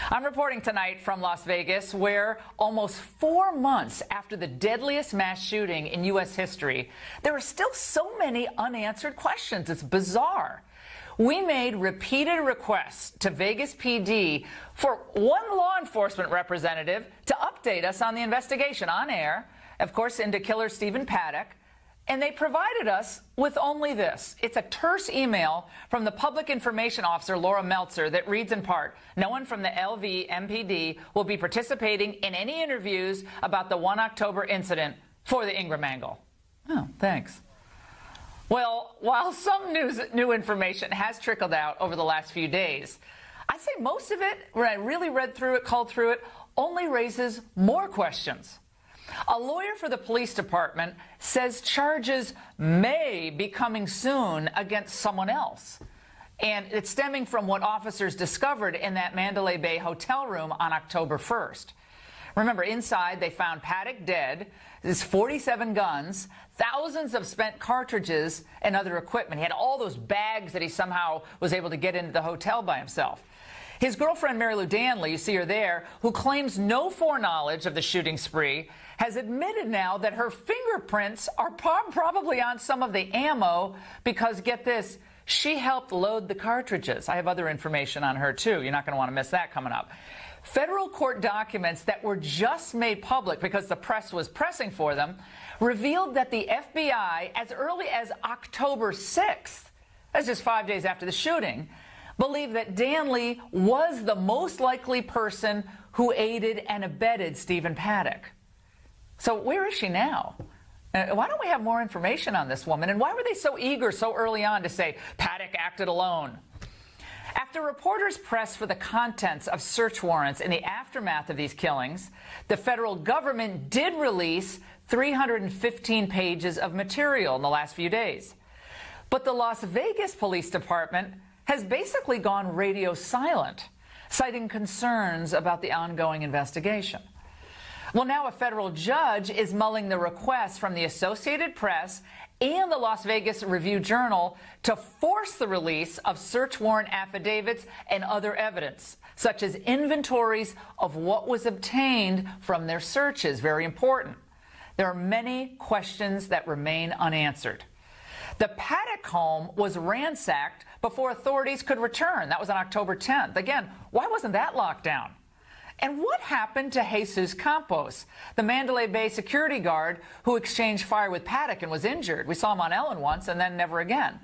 I'm reporting tonight from Las Vegas, where almost 4 months after the deadliest mass shooting in U.S. history, there are still so many unanswered questions. It's bizarre. We made repeated requests to Vegas PD for one law enforcement representative to update us on the investigation on air, of course, into killer Stephen Paddock. And they provided us with only this. It's a terse email from the public information officer, Laura Meltzer, that reads in part, no one from the LV MPD will be participating in any interviews about the 1 October incident for the Ingraham angle. Oh, thanks. Well, while some new information has trickled out over the last few days, I'd say most of it, when I really read through it, culled through it, only raises more questions. A lawyer for the police department says charges may be coming soon against someone else. And it's stemming from what officers discovered in that Mandalay Bay hotel room on October 1st. Remember, inside they found Paddock dead, his 47 guns, thousands of spent cartridges, and other equipment. He had all those bags that he somehow was able to get into the hotel by himself. His girlfriend, Mary Lou Danley, you see her there, who claims no foreknowledge of the shooting spree, has admitted now that her fingerprints are probably on some of the ammo because, get this, she helped load the cartridges. I have other information on her, too. You're not going to want to miss that coming up. Federal court documents that were just made public because the press was pressing for them revealed that the FBI, as early as October 6th, that's just 5 days after the shooting, believed that Danley was the most likely person who aided and abetted Stephen Paddock. So where is she now? Why don't we have more information on this woman? And why were they so eager so early on to say Paddock acted alone? After reporters pressed for the contents of search warrants in the aftermath of these killings, the federal government did release 315 pages of material in the last few days. But the Las Vegas Police Department has basically gone radio silent, citing concerns about the ongoing investigation. Well, now a federal judge is mulling the request from the Associated Press and the Las Vegas Review-Journal to force the release of search warrant affidavits and other evidence, such as inventories of what was obtained from their searches. Very important. There are many questions that remain unanswered. The Paddock home was ransacked before authorities could return. That was on October 10th. Again, why wasn't that locked down? And what happened to Jesus Campos, the Mandalay Bay security guard who exchanged fire with Paddock and was injured? We saw him on Ellen once and then never again.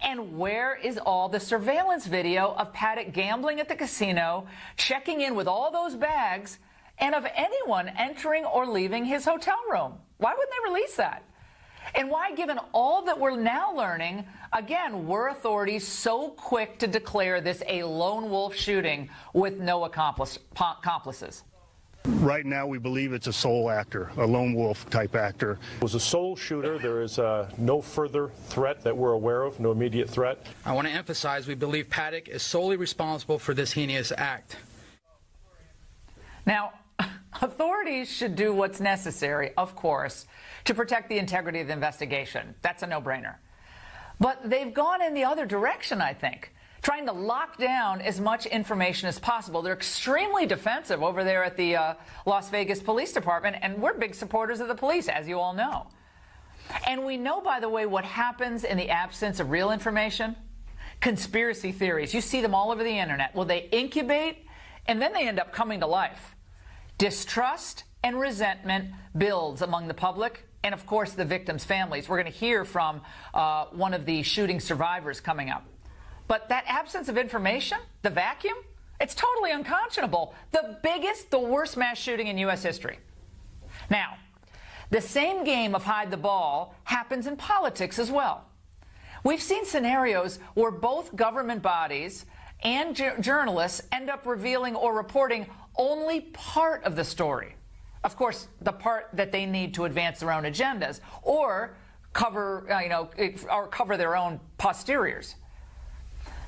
And where is all the surveillance video of Paddock gambling at the casino, checking in with all those bags, and of anyone entering or leaving his hotel room? Why wouldn't they release that? And why, given all that we're now learning, again, were authorities so quick to declare this a lone wolf shooting with no accomplices? Right now, we believe it's a sole actor, a lone wolf type actor. It was a sole shooter. There is no further threat that we're aware of, no immediate threat. I want to emphasize we believe Paddock is solely responsible for this heinous act. Now, authorities should do what's necessary, of course, to protect the integrity of the investigation. That's a no-brainer. But they've gone in the other direction, I think, trying to lock down as much information as possible. They're extremely defensive over there at the Las Vegas Police Department, and we're big supporters of the police, as you all know. And we know, by the way, what happens in the absence of real information. Conspiracy theories. You see them all over the internet. Well, they incubate, and then they end up coming to life. Distrust and resentment builds among the public and, of course, the victims' families. We're going to hear from one of the shooting survivors coming up. But that absence of information, the vacuum, it's totally unconscionable. The biggest, the worst mass shooting in U.S. history. Now, the same game of hide the ball happens in politics as well. We've seen scenarios where both government bodies and journalists end up revealing or reporting only part of the story. Of course, the part that they need to advance their own agendas or cover, or cover their own posteriors.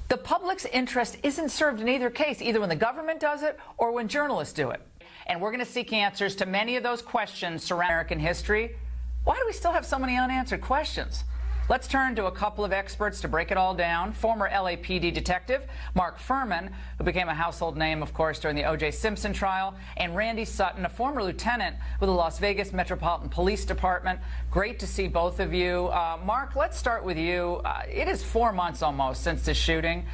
The public's interest isn't served in either case, either when the government does it or when journalists do it. And we're going to seek answers to many of those questions surrounding American history. Why do we still have so many unanswered questions? Let's turn to a couple of experts to break it all down. Former LAPD detective Mark Fuhrman, who became a household name, of course, during the O.J. Simpson trial, and Randy Sutton, a former lieutenant with the Las Vegas Metropolitan Police Department. Great to see both of you. Mark, let's start with you. It is 4 months almost since the shooting,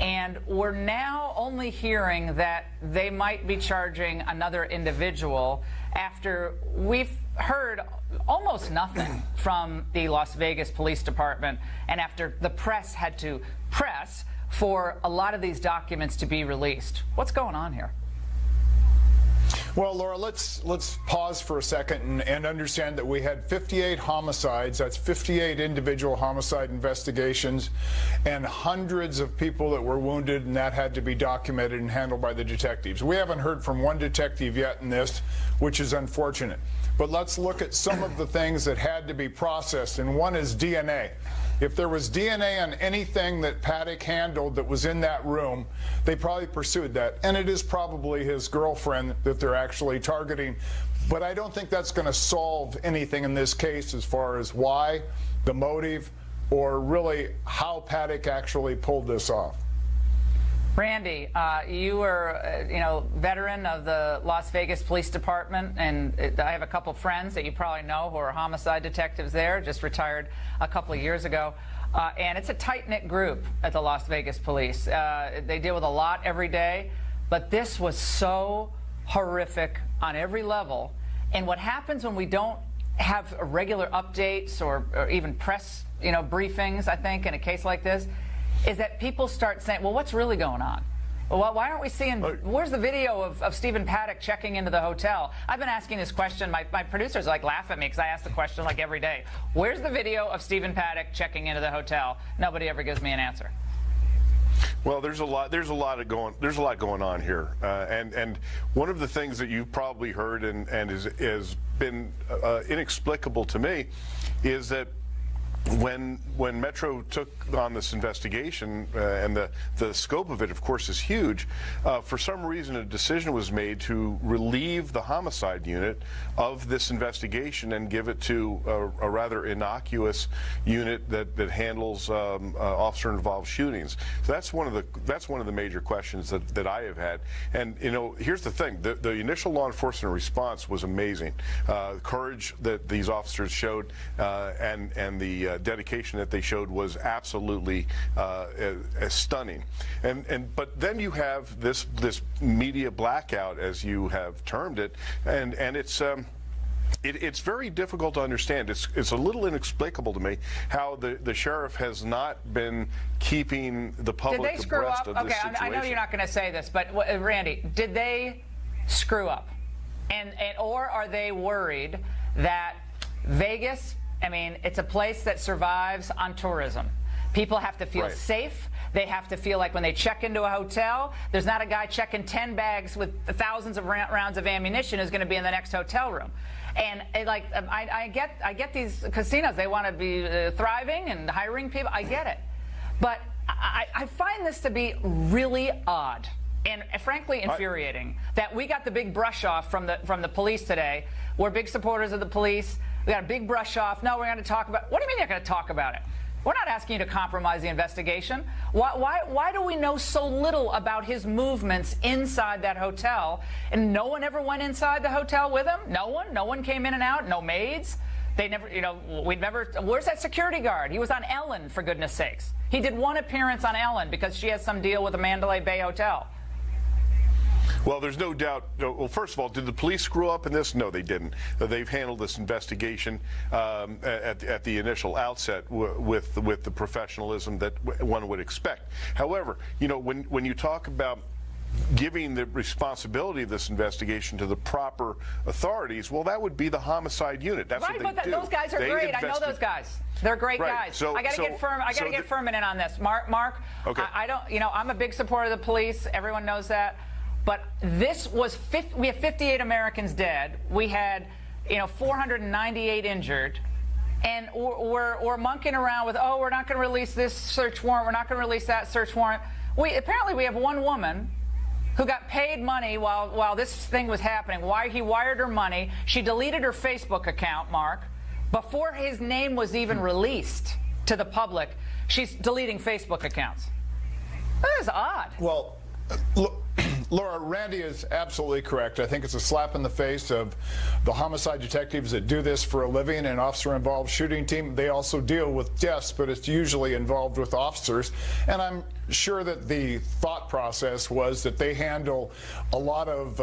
and we're now only hearing that they might be charging another individual after we've heard almost nothing from the Las Vegas Police Department, and after the press had to press for a lot of these documents to be released. What's going on here? Well, Laura, let's pause for a second and understand that we had 58 homicides. That's 58 individual homicide investigations and hundreds of people that were wounded, and that had to be documented and handled by the detectives. We haven't heard from one detective yet in this, which is unfortunate. But let's look at some of the things that had to be processed, and one is DNA. If there was DNA on anything that Paddock handled that was in that room, they probably pursued that. And it is probably his girlfriend that they're actually targeting. But I don't think that's going to solve anything in this case as far as why, the motive, or really how Paddock actually pulled this off. Randy, you were, veteran of the Las Vegas Police Department, and I have a couple friends that you probably know who are homicide detectives there, just retired a couple of years ago. And it's a tight-knit group at the Las Vegas Police. They deal with a lot every day, but this was so horrific on every level. And what happens when we don't have regular updates or even press, briefings, I think, in a case like this, is that people start saying, well, what's really going on? Well, why aren't we seeing, where's the video of Stephen Paddock checking into the hotel? I've been asking this question. My producers laugh at me because I ask the question every day. Where's the video of Stephen Paddock checking into the hotel? Nobody ever gives me an answer. Well, there's a lot going on here, and one of the things that you've probably heard and has been inexplicable to me is that when Metro took on this investigation, and the scope of it, of course, is huge, for some reason a decision was made to relieve the homicide unit of this investigation and give it to a rather innocuous unit that handles officer-involved shootings. So that's one of the major questions that I have had. And here's the thing: the initial law enforcement response was amazing. Courage that these officers showed, and the dedication that they showed was absolutely stunning. But then you have this media blackout, as you have termed it, and it's very difficult to understand. It's a little inexplicable to me how the sheriff has not been keeping the public abreast of this situation. I know you're not going to say this, but Randy, did they screw up, or are they worried that Vegas? I mean, it's a place that survives on tourism. People have to feel safe. They have to feel like when they check into a hotel, there's not a guy checking 10 bags with thousands of rounds of ammunition who's going to be in the next hotel room. And I get these casinos. They want to be thriving and hiring people. I get it. But I find this to be really odd and frankly infuriating that we got the big brush off from the police today. We're big supporters of the police. We got a big brush off. No, we're going to talk about. What do you mean you're going to talk about it? We're not asking you to compromise the investigation. Why do we know so little about his movements inside that hotel? And no one ever went inside the hotel with him? No one came in and out? No maids? They never, where's that security guard? He was on Ellen, for goodness sakes. He did one appearance on Ellen because she has some deal with the Mandalay Bay Hotel. Well, there's no doubt. Well, first of all, did the police screw up in this? No, they didn't. They've handled this investigation at the initial outset with the professionalism that one would expect. However, when you talk about giving the responsibility of this investigation to the proper authorities, well, that would be the homicide unit. That's what they do. Those guys are great. I know those guys. They're great guys. I got to get Fuhrman in on this. Mark. Okay. I don't. I'm a big supporter of the police. Everyone knows that. But this was we have 58 Americans dead. We had 498 injured, and we're monkeying around with, we're not going to release this search warrant. We're not going to release that search warrant. Apparently we have one woman who got paid money while this thing was happening. He wired her money. She deleted her Facebook account, Mark, before his name was even released. to the public, she's deleting Facebook accounts. That is odd. Well, Laura, Randy is absolutely correct. I think it's a slap in the face of the homicide detectives that do this for a living, an officer-involved shooting team. They also deal with deaths, but it's usually involved with officers. And I'm sure that the thought process was that they handle a lot of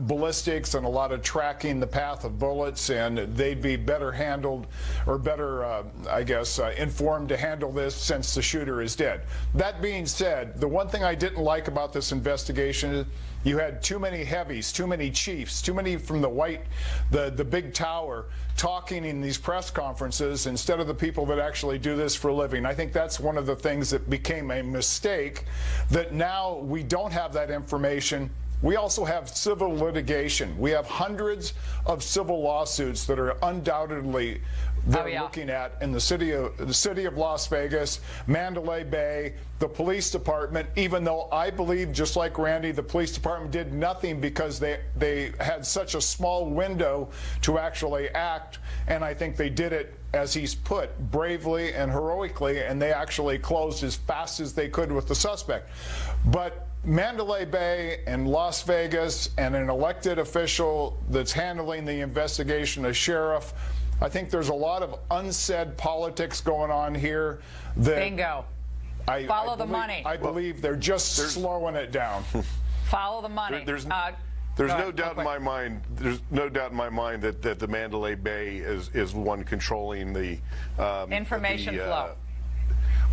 ballistics and a lot of tracking the path of bullets, and they'd be better handled, or better, I guess, informed to handle this since the shooter is dead. That being said, the one thing I didn't like about this investigation is you had too many heavies, too many chiefs, too many from the big tower talking in these press conferences instead of the people that actually do this for a living. I think that's one of the things that became a mistake, that now we don't have that information. We also have civil litigation. We have hundreds of civil lawsuits that are undoubtedly looking at in the city of Las Vegas, Mandalay Bay, the police department, even though I believe, just like Randy, the police department did nothing because they had such a small window to actually act, and I think they did it, as he's put, bravely and heroically, and they actually closed as fast as they could with the suspect. But Mandalay Bay and Las Vegas and an elected official that's handling the investigation, a sheriff, I think there's a lot of unsaid politics going on here. Bingo. Follow the believe, money. I believe they're just slowing it down. Follow the money. There's no doubt in my mind. There's no doubt in my mind that the Mandalay Bay is one controlling the information flow.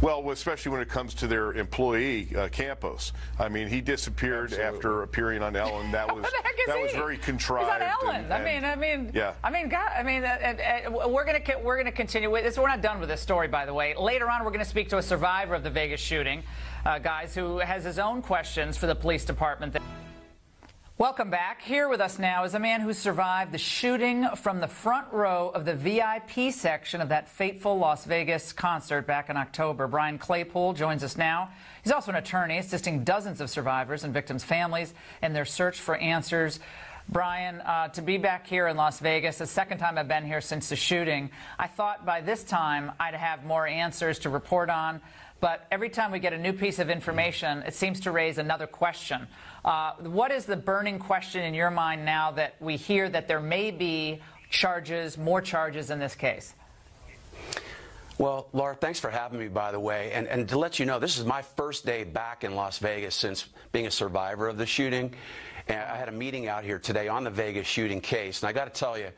Well, especially when it comes to their employee, Campos. I mean, he disappeared after appearing on Ellen. That was very contrived. He's on Ellen. Yeah. We're gonna continue with this. We're not done with this story, by the way. Later on, we're going to speak to a survivor of the Vegas shooting, guys, who has his own questions for the police department. Welcome back. Here with us now is a man who survived the shooting from the front row of the VIP section of that fateful Las Vegas concert back in October. Brian Claypool joins us now. He's also an attorney assisting dozens of survivors and victims' families in their search for answers. Brian, to be back here in Las Vegas, the second time I've been here since the shooting, I thought by this time I'd have more answers to report on. But every time we get a new piece of information, it seems to raise another question. What is the burning question in your mind now that we hear that there may be more charges in this case? Well, Laura, thanks for having me, by the way. And to let you know, this is my first day back in Las Vegas since being a survivor of the shooting. And I had a meeting out here today on the Vegas shooting case. And I got to tell you,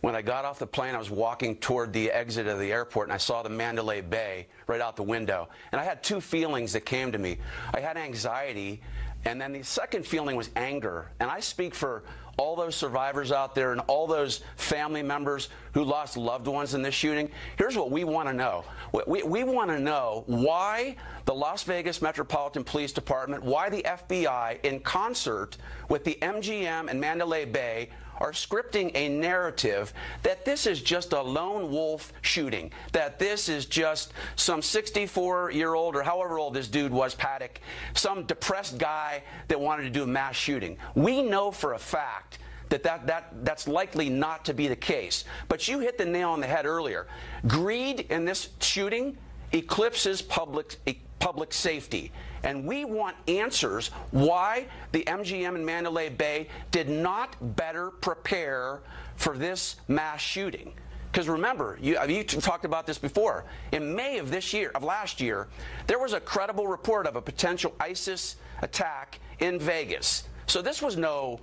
when I got off the plane, I was walking toward the exit of the airport, and I saw the Mandalay Bay right out the window. And I had two feelings that came to me. I had anxiety, and then the second feeling was anger. And I speak for all those survivors out there and all those family members who lost loved ones in this shooting. Here's what we want to know. We want to know why the Las Vegas Metropolitan Police Department, why the FBI, in concert with the MGM and Mandalay Bay, are scripting a narrative that this is just a lone wolf shooting, that this is just some 64-year-old or however old this dude was, Paddock, some depressed guy that wanted to do a mass shooting. We know for a fact that's likely not to be the case. But you hit the nail on the head earlier. Greed in this shooting eclipses public safety. And we want answers why the MGM and Mandalay Bay did not better prepare for this mass shooting. Because remember, you talked about this before. In May of last year, there was a credible report of a potential ISIS attack in Vegas. So this was no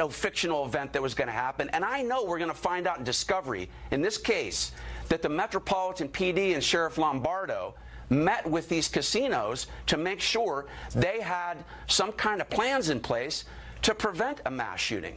fictional event that was going to happen. And I know we're going to find out in discovery, in this case, that the Metropolitan PD and Sheriff Lombardo met with these casinos to make sure they had some kind of plans in place to prevent a mass shooting.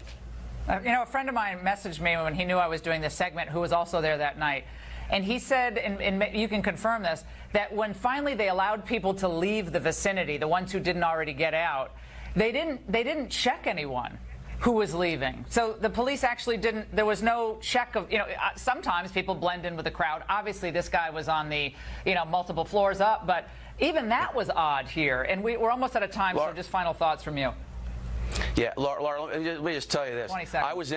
A friend of mine messaged me when he knew I was doing this segment, who was also there that night. And he said, and you can confirm this, that when finally they allowed people to leave the vicinity, the ones who didn't already get out, they didn't check anyone who was leaving. So the police actually there was no check of, sometimes people blend in with the crowd. Obviously, this guy was on the, multiple floors up, but even that was odd here. And we're almost out of time, so just final thoughts from you. Yeah, Laura, let me just tell you this. 20 seconds. I was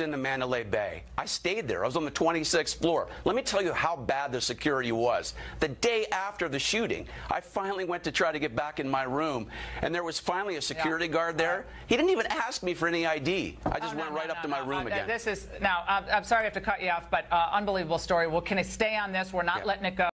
in the Mandalay Bay. I stayed there. I was on the 26th floor. Let me tell you how bad the security was. The day after the shooting, I finally went to try to get back in my room, and there was finally a security guard there. He didn't even ask me for any ID. I just went right up to my room again. I'm sorry I have to cut you off, but unbelievable story. Well, can I stay on this? We're not letting it go.